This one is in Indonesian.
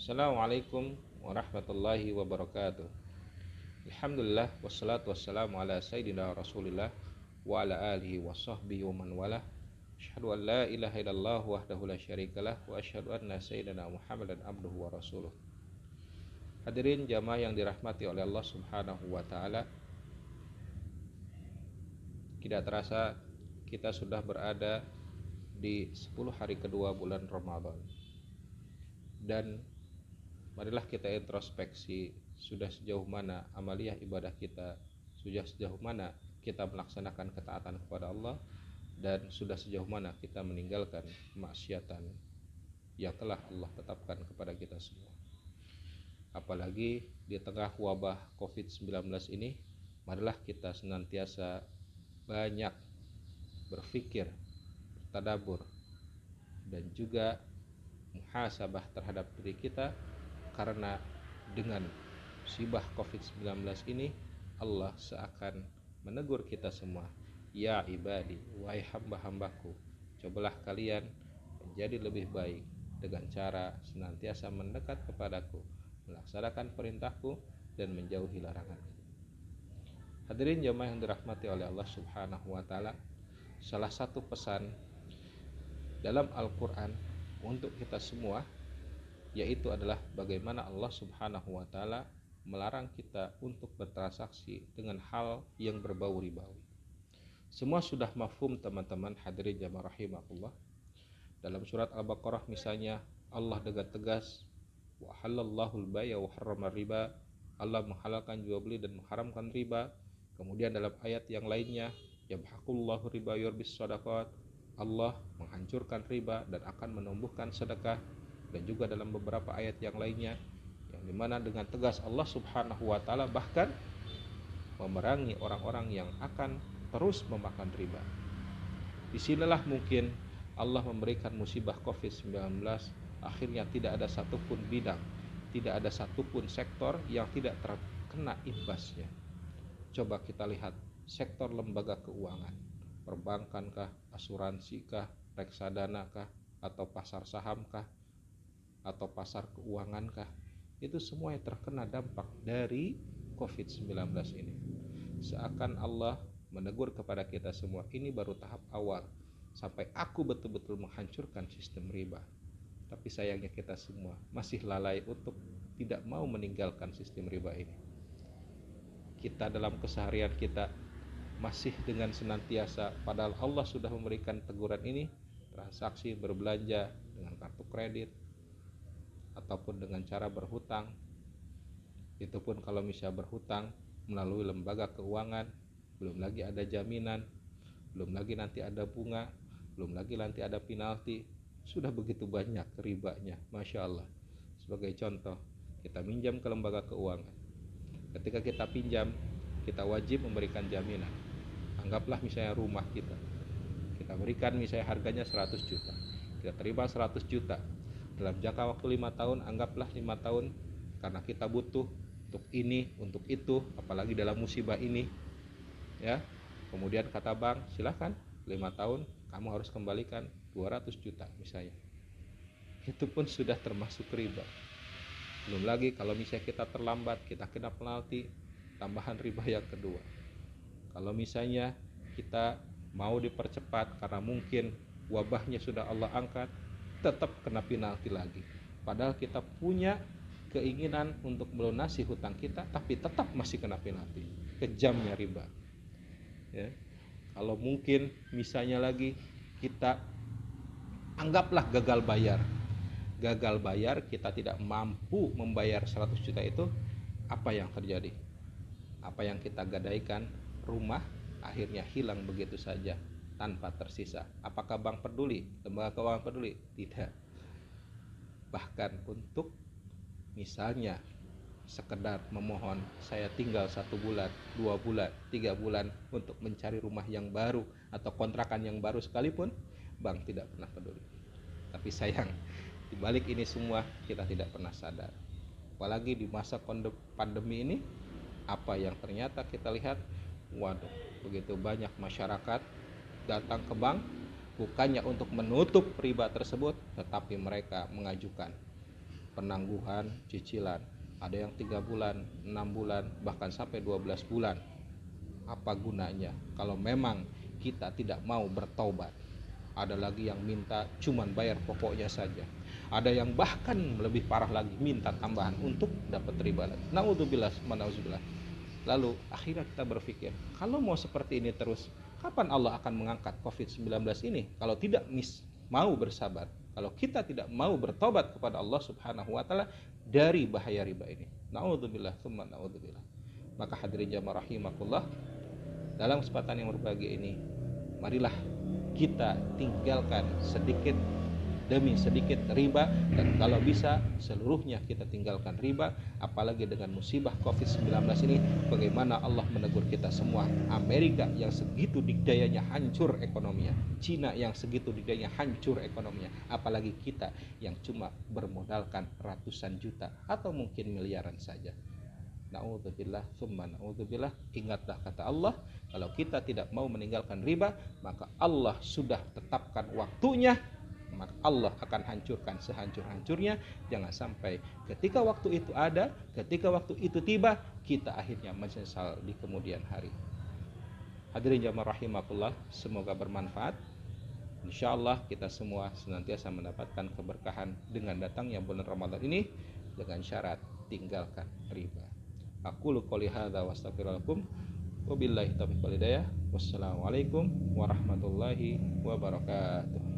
Assalamualaikum warahmatullahi wabarakatuh. Alhamdulillah wassalatu wassalamu ala sayyidina Rasulillah wa ala alihi wa sahbihi wa man walah. Asyhadu an la ilaha illallah wahdahu la syarikalah wa asyhadu anna sayyidina Muhammadan abduhu wa rasuluh. Hadirin jamaah yang dirahmati oleh Allah Subhanahu wa taala. Tidak terasa kita sudah berada di 10 hari kedua bulan Ramadan. Dan marilah kita introspeksi, sudah sejauh mana amaliyah ibadah kita, sudah sejauh mana kita melaksanakan ketaatan kepada Allah, dan sudah sejauh mana kita meninggalkan kemaksiatan yang telah Allah tetapkan kepada kita semua. Apalagi di tengah wabah COVID-19 ini, marilah kita senantiasa banyak berpikir, bertadabbur, dan juga muhasabah terhadap diri kita, karena dengan musibah COVID-19 ini Allah seakan menegur kita semua. Ya ibadi, wahai hamba-hambaku, cobalah kalian menjadi lebih baik dengan cara senantiasa mendekat kepadaku, melaksanakan perintahku, dan menjauhi laranganku. Hadirin jamaah yang dirahmati oleh Allah Subhanahu wa taala, salah satu pesan dalam Al-Quran untuk kita semua yaitu adalah bagaimana Allah Subhanahu wa taala melarang kita untuk bertransaksi dengan hal yang berbau ribawi. Semua sudah mafhum teman-teman hadirin jamaah rahimakumullah. Dalam surat Al-Baqarah misalnya Allah dengan tegas, wa halallahu al-bai'a wa harrama riba, Allah menghalalkan jual beli dan mengharamkan riba. Kemudian dalam ayat yang lainnya, yamhaqullahu riba yurbis shadaqat, Allah menghancurkan riba dan akan menumbuhkan sedekah. Dan juga dalam beberapa ayat yang lainnya, yang dimana dengan tegas Allah Subhanahu wa taala bahkan memerangi orang-orang yang akan terus memakan riba. Disinilah mungkin Allah memberikan musibah COVID-19, akhirnya tidak ada satupun bidang, tidak ada satupun sektor yang tidak terkena imbasnya. Coba kita lihat sektor lembaga keuangan, perbankan kah, asuransi kah, reksadana kah, atau pasar saham kah, atau pasar keuangan kah, itu semua yang terkena dampak dari COVID-19 ini. Seakan Allah menegur kepada kita semua, ini baru tahap awal, sampai aku betul-betul menghancurkan sistem riba. Tapi sayangnya kita semua masih lalai untuk tidak mau meninggalkan sistem riba ini. Kita dalam keseharian kita masih dengan senantiasa, padahal Allah sudah memberikan teguran ini, transaksi berbelanja dengan kartu kredit ataupun dengan cara berhutang. Itu pun kalau misalnya berhutang melalui lembaga keuangan, belum lagi ada jaminan, belum lagi nanti ada bunga, belum lagi nanti ada penalti. Sudah begitu banyak ribanya, Masya Allah. Sebagai contoh, kita minjam ke lembaga keuangan. Ketika kita pinjam, kita wajib memberikan jaminan. Anggaplah misalnya rumah kita berikan misalnya harganya 100 juta, kita terima 100 juta dalam jangka waktu 5 tahun, anggaplah 5 tahun, karena kita butuh untuk ini, untuk itu, apalagi dalam musibah ini, ya. Kemudian kata bank, silakan 5 tahun kamu harus kembalikan 200 juta misalnya. Itu pun sudah termasuk riba. Belum lagi kalau misalnya kita terlambat, kita kena penalti, tambahan riba yang kedua. Kalau misalnya kita mau dipercepat karena mungkin wabahnya sudah Allah angkat, tetap kena penalti lagi. Padahal kita punya keinginan untuk melunasi hutang kita, tapi tetap masih kena penalti. Kejamnya riba. Ya. Kalau mungkin misalnya lagi kita anggaplah gagal bayar, kita tidak mampu membayar 100 juta itu, apa yang terjadi? Apa yang kita gadaikan, rumah, akhirnya hilang begitu saja tanpa tersisa. Apakah bank peduli? Lembaga keuangan peduli? Tidak. Bahkan untuk misalnya sekedar memohon, saya tinggal 1 bulan, 2 bulan, 3 bulan untuk mencari rumah yang baru atau kontrakan yang baru sekalipun, bank tidak pernah peduli. Tapi sayang, di balik ini semua kita tidak pernah sadar. Apalagi di masa pandemi ini, apa yang ternyata kita lihat, waduh, begitu banyak masyarakat datang ke bank bukannya untuk menutup riba tersebut, tetapi mereka mengajukan penangguhan cicilan. Ada yang 3 bulan, 6 bulan, bahkan sampai 12 bulan. Apa gunanya kalau memang kita tidak mau bertaubat? Ada lagi yang minta cuman bayar pokoknya saja. Ada yang bahkan lebih parah lagi, minta tambahan untuk dapat riba lagi. Naudzubillah, nauzubillah. Lalu akhirnya kita berpikir, kalau mau seperti ini terus, kapan Allah akan mengangkat COVID-19 ini? Kalau tidak mau bersabar, kalau kita tidak mau bertobat kepada Allah Subhanahu wa taala dari bahaya riba ini. Naudzubillah, tsumma naudzubillah. Maka hadirin jamaah rahimakumullah, dalam kesempatan yang berbahagia ini, marilah kita tinggalkan sedikit demi sedikit riba, dan kalau bisa seluruhnya kita tinggalkan riba. Apalagi dengan musibah COVID-19 ini, bagaimana Allah menegur kita semua. Amerika yang segitu dikdayanya hancur ekonominya, Cina yang segitu dikdayanya hancur ekonominya, apalagi kita yang cuma bermodalkan ratusan juta atau mungkin miliaran saja. Na'udzubillah, tsumma na'udzubillah. Ingatlah kata Allah, kalau kita tidak mau meninggalkan riba, maka Allah sudah tetapkan waktunya, maka Allah akan hancurkan sehancur-hancurnya. Jangan sampai ketika waktu itu ada, ketika waktu itu tiba, kita akhirnya menyesal di kemudian hari. Hadirin jamaah rahimakumullah, semoga bermanfaat. Insyaallah kita semua senantiasa mendapatkan keberkahan dengan datangnya bulan Ramadan ini, dengan syarat tinggalkan riba. Aqulu qouli hadza wa astaghfirullakum wa billahi taufiq wal hidayah. Wassalamualaikum warahmatullahi wabarakatuh.